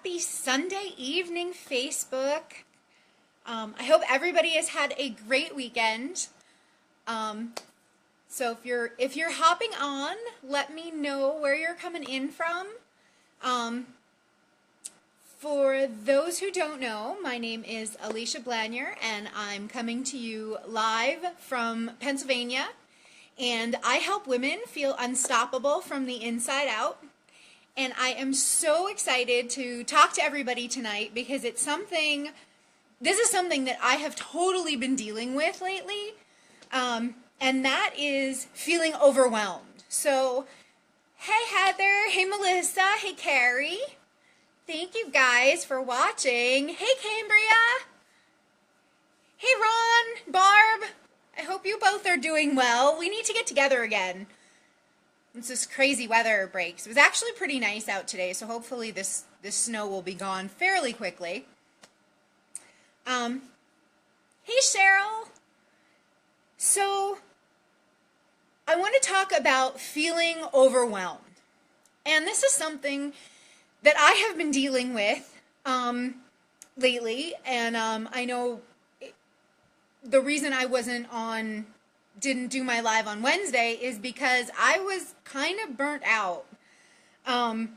Happy Sunday evening, Facebook. I hope everybody has had a great weekend. So if you're hopping on, let me know where you're coming in from. For those who don't know, my name is Alicia Blanier, and I'm coming to you live from Pennsylvania. And I help women feel unstoppable from the inside out. And I am so excited to talk to everybody tonight because this is something that I have totally been dealing with lately. And that is feeling overwhelmed. So, hey Heather, hey Melissa, hey Carrie. Thank you guys for watching. Hey Cambria. Hey Ron, Barb. I hope you both are doing well. We need to get together again once this crazy weather breaks. It was actually pretty nice out today, so hopefully this snow will be gone fairly quickly. Hey Cheryl. So I want to talk about feeling overwhelmed. And this is something that I have been dealing with lately, and I know the reason I didn't do my live on Wednesday is because I was kind of burnt out. And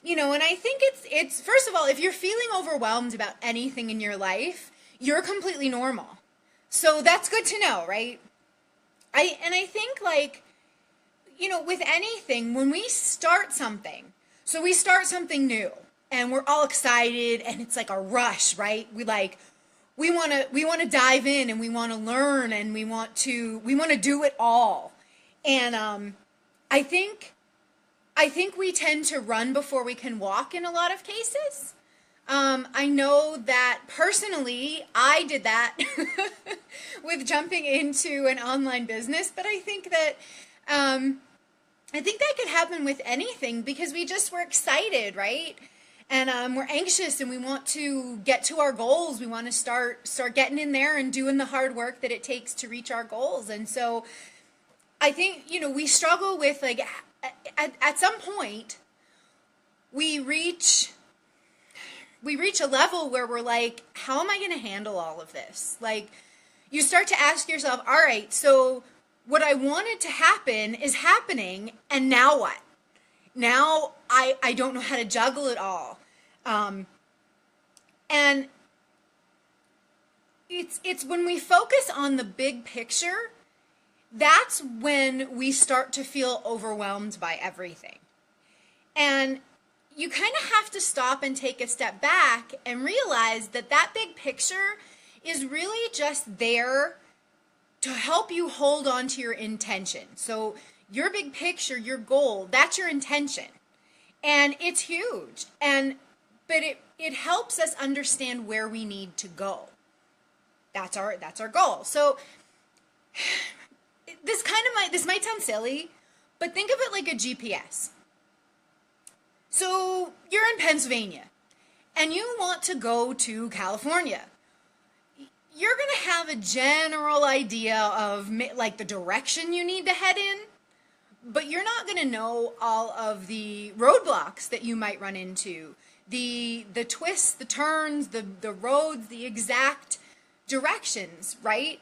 I think it's first of all, if you're feeling overwhelmed about anything in your life, you're completely normal. So that's good to know, right? I think with anything, when we start something, so we start something new and we're all excited and it's like a rush, right? We want to dive in and we want to learn and we want to do it all. And I think we tend to run before we can walk in a lot of cases. I know that personally I did that with jumping into an online business, but I think that could happen with anything because we're excited, right? And we're anxious and we want to get to our goals. We want to start getting in there and doing the hard work that it takes to reach our goals. And so I think, we struggle with at some point we reach a level where we're like, how am I going to handle all of this? Like, you start to ask yourself, all right, so what I wanted to happen is happening, and now what? Now I don't know how to juggle it all. And it's when we focus on the big picture, that's when we start to feel overwhelmed by everything. And you kind of have to stop and take a step back and realize that big picture is really just there to help you hold on to your intention. So your big picture, your goal, that's your intention. And it's huge. But it helps us understand where we need to go. That's our goal. So this might sound silly, but think of it like a GPS. So you're in Pennsylvania and you want to go to California. You're going to have a general idea of the direction you need to head in, but you're not going to know all of the roadblocks that you might run into, the twists, the turns, the roads, the exact directions, right?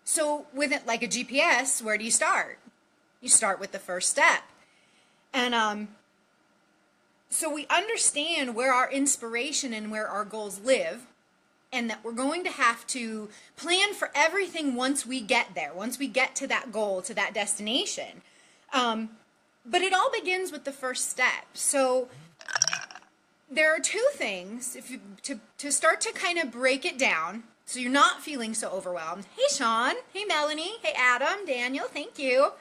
So with it like a GPS, where do you start? You start with the first step. And so we understand where our inspiration and where our goals live, and that we're going to have to plan for everything once we get there, once we get to that goal, to that destination. But it all begins with the first step. So there are two things to start to kind of break it down so you're not feeling so overwhelmed. Hey Sean, hey Melanie, hey Adam, Daniel, thank you.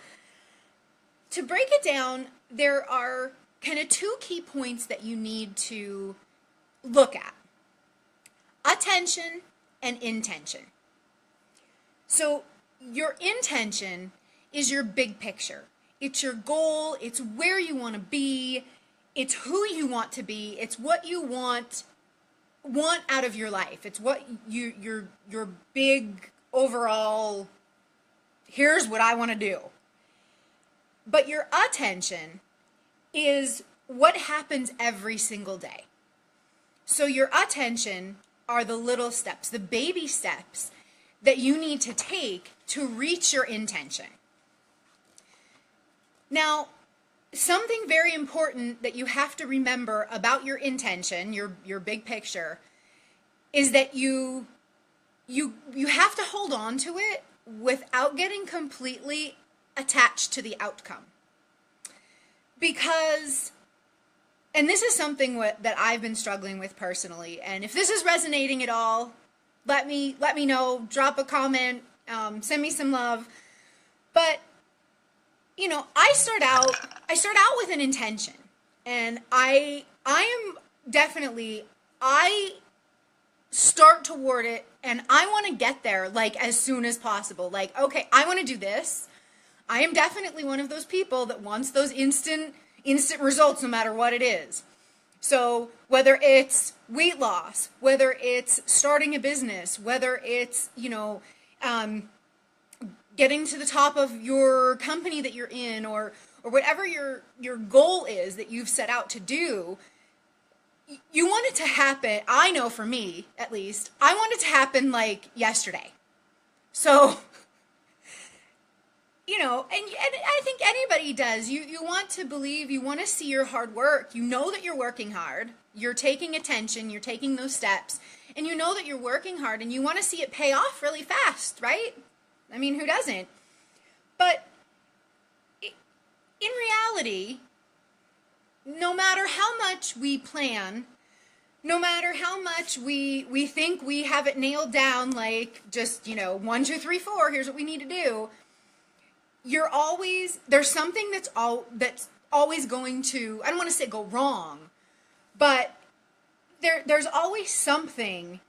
To break it down, there are kind of two key points that you need to look at. Attention and intention. So your intention is your big picture. It's your goal, it's where you want to be, it's who you want to be, it's what you want out of your life. It's what your big overall, here's what I want to do. But your attention is what happens every single day. So your attention are the little steps, the baby steps that you need to take to reach your intention. Now, something very important that you have to remember about your intention, your big picture, is that you have to hold on to it without getting completely attached to the outcome. Because, and this is something that I've been struggling with personally, and if this is resonating at all, let me know, drop a comment, send me some love. But, you know, I start out with an intention, and I start toward it, and I want to get there like as soon as possible. Like, okay, I want to do this. I am definitely one of those people that wants those instant results no matter what it is. So whether it's weight loss, whether it's starting a business, whether it's, you know, getting to the top of your company that you're in, or whatever your goal is that you've set out to do, you want it to happen. I know for me, at least, I want it to happen like yesterday. So, you know, and I think anybody does. You want to believe, you want to see your hard work. You know that you're working hard. You're taking attention, you're taking those steps, and you know that you're working hard, and you want to see it pay off really fast, right? I mean, who doesn't? But in reality, no matter how much we plan, no matter how much we think we have it nailed down, like just, you know, 1, 2, 3, 4, here's what we need to do, there's something that's always going to, I don't want to say go wrong, but there's always something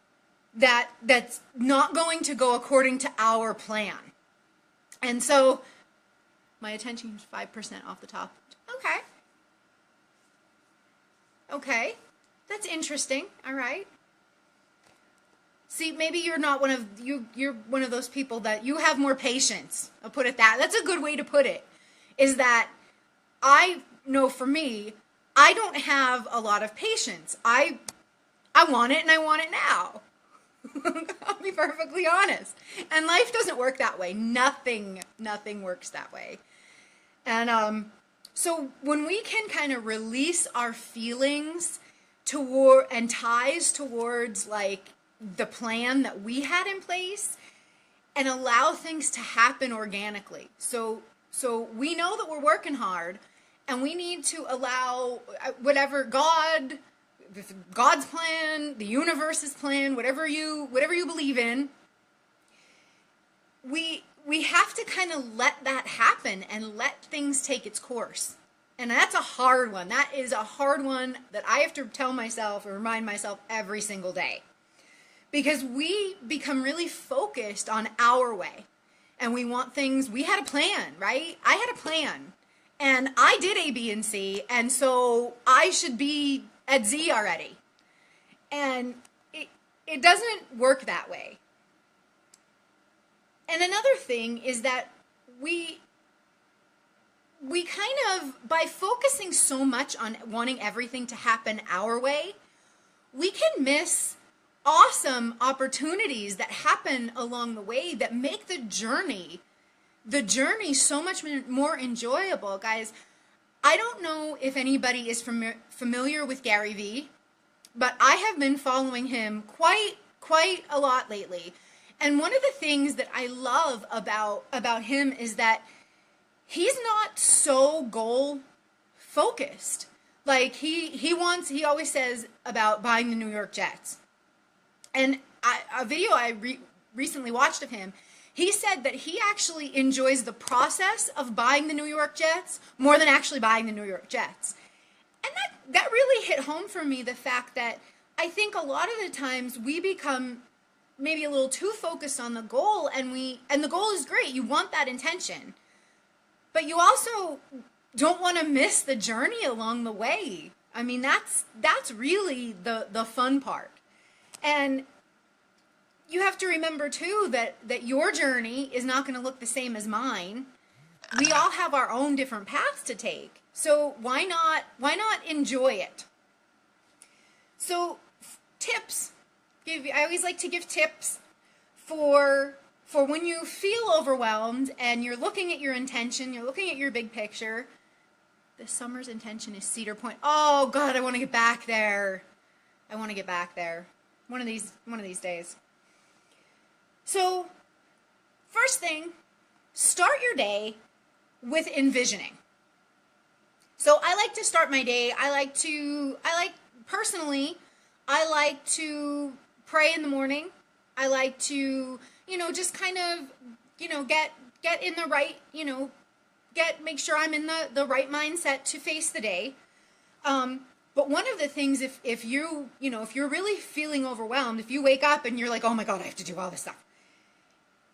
that's not going to go according to our plan. And so my attention is 5% off the top. Okay, that's interesting. All right. See, maybe you're not you're one of those people that you have more patience. I'll put it that. That's a good way to put it. Is that I know for me, I don't have a lot of patience. I want it, and I want it now. I'll be perfectly honest. And life doesn't work that way. Nothing works that way. And so when we can kind of release our feelings and ties towards like the plan that we had in place, and allow things to happen organically. So we know that we're working hard, and we need to allow whatever God's plan, the universe's plan, whatever you believe in, we have to kind of let that happen and let things take its course. And that's a hard one. That is a hard one that I have to tell myself or remind myself every single day. Because we become really focused on our way. And we want things, we had a plan, right? I had a plan. And I did A, B, and C. And so I should be at Z already. And it doesn't work that way. And another thing is that we kind of, by focusing so much on wanting everything to happen our way, we can miss awesome opportunities that happen along the way that make the journey so much more enjoyable. Guys, I don't know if anybody is familiar with Gary Vee, but I have been following him quite a lot lately. And one of the things that I love about him is that he's not so goal focused. Like he always says about buying the New York Jets. And a video I recently watched of him, he said that he actually enjoys the process of buying the New York Jets more than actually buying the New York Jets. And that really hit home for me, the fact that I think a lot of the times we become maybe a little too focused on the goal, and the goal is great. You want that intention. But you also don't want to miss the journey along the way. I mean, that's really the fun part. And you have to remember too that your journey is not going to look the same as mine. We all have our own different paths to take. So why not enjoy it? So tips. I always like to give tips for when you feel overwhelmed and you're looking at your intention, you're looking at your big picture. This summer's intention is Cedar Point. Oh God, I want to get back there. I want to get back there. One of these days. So, first thing, start your day with envisioning. So I like to start my day. I like to pray in the morning. I like to, just kind of, get in the right, make sure I'm in the right mindset to face the day. But one of the things, if you're really feeling overwhelmed, if you wake up and you're like, oh my God, I have to do all this stuff,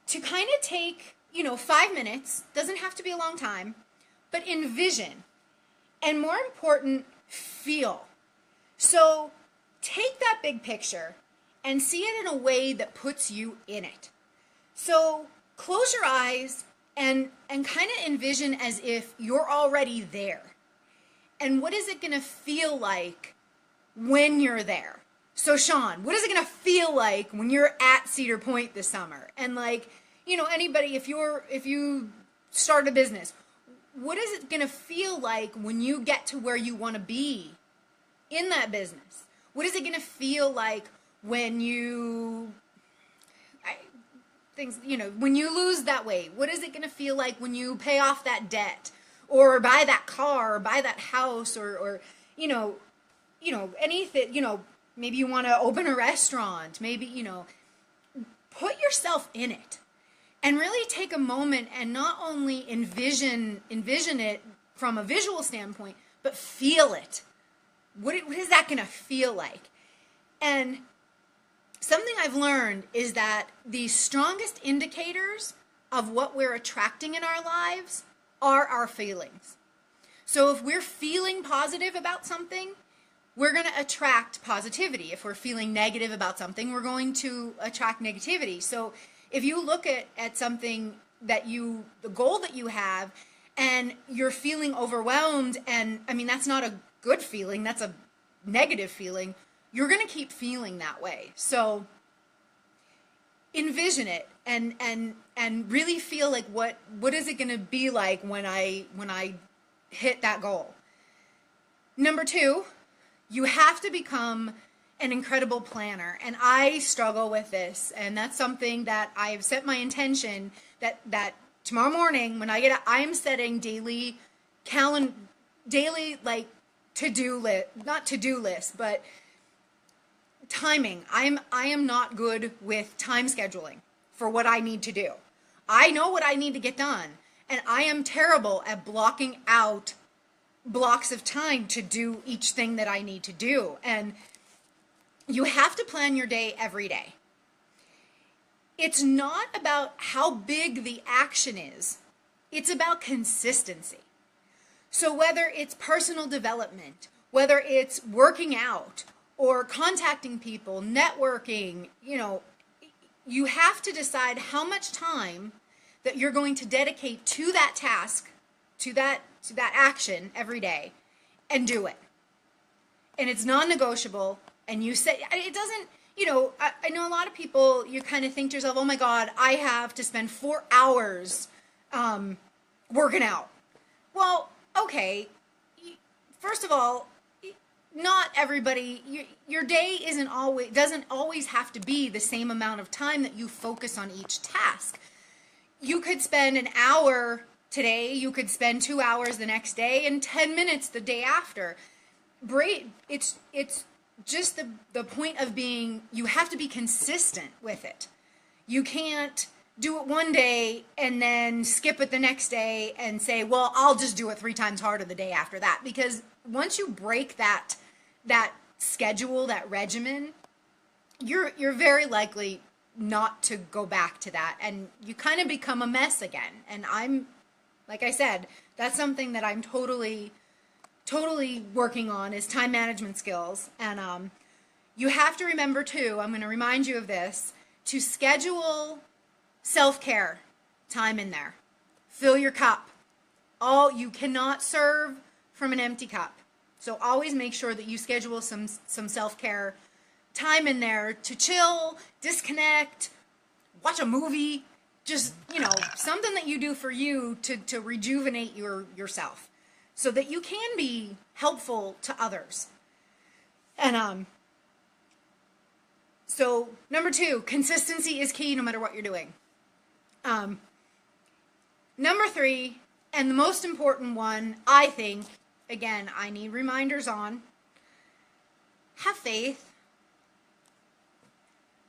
to kind of take, 5 minutes, doesn't have to be a long time, but envision, and more important, feel. So take that big picture and see it in a way that puts you in it. So close your eyes and kind of envision as if you're already there. And what is it going to feel like when you're there? So Sean, what is it going to feel like when you're at Cedar Point this summer? And anybody, if you start a business, what is it going to feel like when you get to where you want to be in that business? What is it going to feel like when when you lose that weight? What is it going to feel like when you pay off that debt or buy that car or buy that house or anything, maybe you want to open a restaurant, maybe, put yourself in it. And really take a moment and not only envision it from a visual standpoint, but feel it. What is that going to feel like? And something I've learned is that the strongest indicators of what we're attracting in our lives are our feelings. So if we're feeling positive about something, we're going to attract positivity. If we're feeling negative about something, we're going to attract negativity. So if you look at something the goal that you have, and you're feeling overwhelmed, and that's not a good feeling, that's a negative feeling, you're going to keep feeling that way. So envision it and really feel like what is it going to be like when I hit that goal. Number 2, you have to become an incredible planner, and I struggle with this, and that's something that I've set my intention that tomorrow morning when I get up, I'm setting daily like to-do list, not to-do list, but timing. I am not good with time scheduling for what I need to do. I know what I need to get done, and I am terrible at blocking out blocks of time to do each thing that I need to do. And you have to plan your day every day. It's not about how big the action is. It's about consistency. So whether it's personal development, whether it's working out or contacting people, networking, you have to decide how much time that you're going to dedicate to that task, to that action every day, and do it. And it's non-negotiable. And you say, it doesn't, I know a lot of people, you kind of think to yourself, oh my God, I have to spend 4 hours working out. Well, okay, first of all, not everybody, your day doesn't always have to be the same amount of time that you focus on each task. You could spend an hour today, you could spend 2 hours the next day, and 10 minutes the day after. It's just the point of being, you have to be consistent with it. You can't do it one day and then skip it the next day and say, well, I'll just do it 3 times harder the day after that. Because once you break that schedule, that regimen, you're very likely not to go back to that, and you kind of become a mess again. And like I said, that's something that I'm totally working on, is time management skills. And you have to remember too, I'm going to remind you of this, to schedule self-care time in there. Fill your cup. You cannot serve from an empty cup. So always make sure that you schedule some self-care time in there to chill, disconnect, watch a movie, just, something that you do for you to rejuvenate yourself so that you can be helpful to others. And so number 2, consistency is key no matter what you're doing. Number 3, and the most important one, I think, again, I need reminders on, have faith.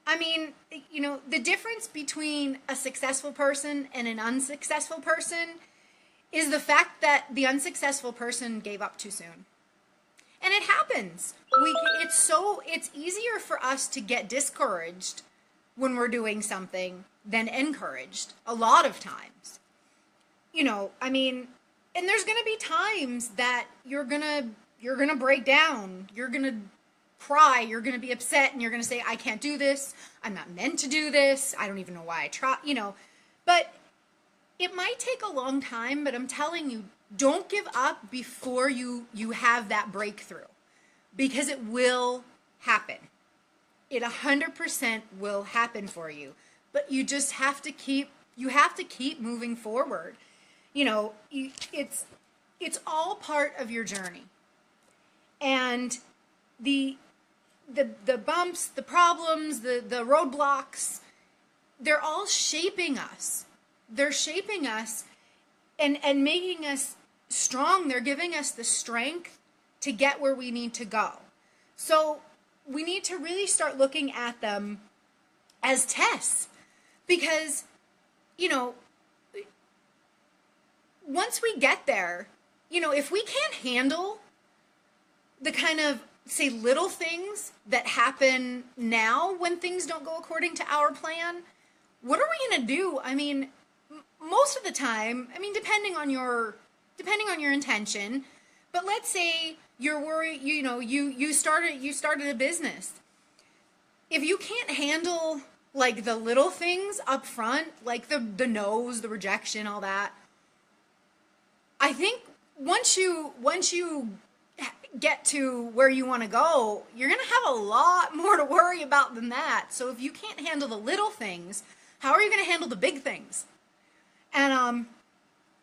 I mean, the difference between a successful person and an unsuccessful person is the fact that the unsuccessful person gave up too soon. And it happens. It's easier for us to get discouraged when we're doing something than encouraged a lot of times. And there's going to be times that you're going to break down. You're going to cry, you're going to be upset, and you're going to say, I can't do this. I'm not meant to do this. I don't even know why I try, But it might take a long time, but I'm telling you, don't give up before you have that breakthrough, because it will happen. It 100% will happen for you, but you just have to keep moving forward. It's all part of your journey. And the bumps, the problems, the roadblocks, they're all shaping us. They're shaping us and making us strong. They're giving us the strength to get where we need to go. So we need to really start looking at them as tests, because, once we get there, if we can't handle the kind of, say, little things that happen now when things don't go according to our plan, what are we going to do? Most of the time, depending on your intention, but let's say you're worried, you started a business. If you can't handle like the little things up front, like the no's, the rejection, all that, I think once you get to where you want to go, you're going to have a lot more to worry about than that. So if you can't handle the little things, how are you going to handle the big things? And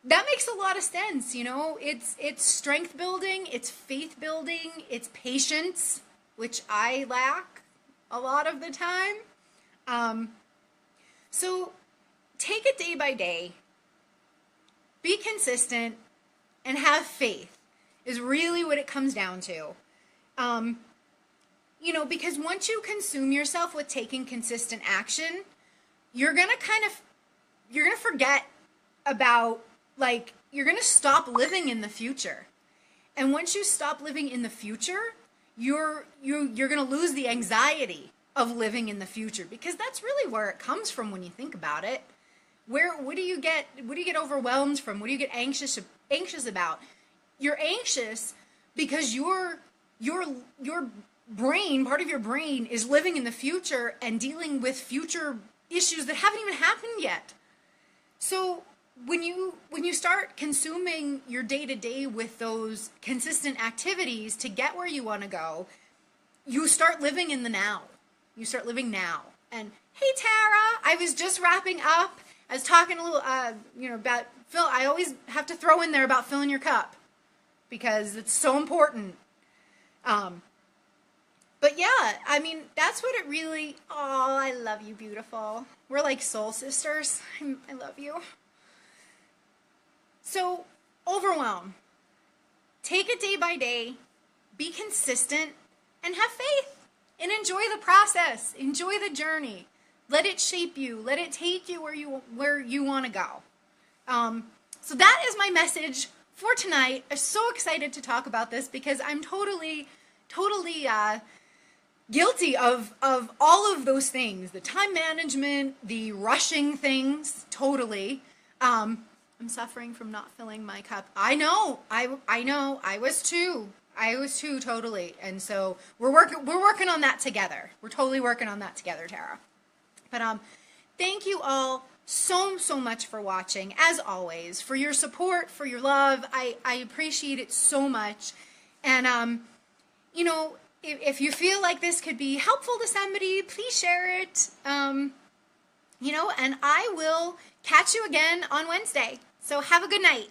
that makes a lot of sense. It's strength building, it's faith building, it's patience, which I lack a lot of the time. So take it day by day, be consistent, and have faith is really what it comes down to. Because once you consume yourself with taking consistent action, you're going to forget about, you're going to stop living in the future. And once you stop living in the future, you're going to lose the anxiety of living in the future, because that's really where it comes from when you think about it. What do you get overwhelmed from? What do you get anxious about? You're anxious because your brain, part of your brain, is living in the future and dealing with future issues that haven't even happened yet. So when you start consuming your day-to-day with those consistent activities to get where you want to go, you start living in the now. You start living now. And hey, Tara, I was just wrapping up. I was talking a little, about Phil. I always have to throw in there about filling your cup, because it's so important. But yeah, that's what it really, I love you, beautiful. We're like soul sisters. I love you. So, overwhelm. Take it day by day, be consistent, and have faith. And enjoy the process. Enjoy the journey. Let it shape you. Let it take you where you want to go. So that is my message for tonight. I'm so excited to talk about this, because I'm totally guilty of all of those things. The time management, the rushing things, totally. I'm suffering from not filling my cup. I know. I was too. Totally. And so we're working on that together. We're totally working on that together, Tara. But thank you all so much for watching, as always, for your support, for your love. I appreciate it so much. And if you feel like this could be helpful to somebody, please share it. And I will catch you again on Wednesday. So have a good night.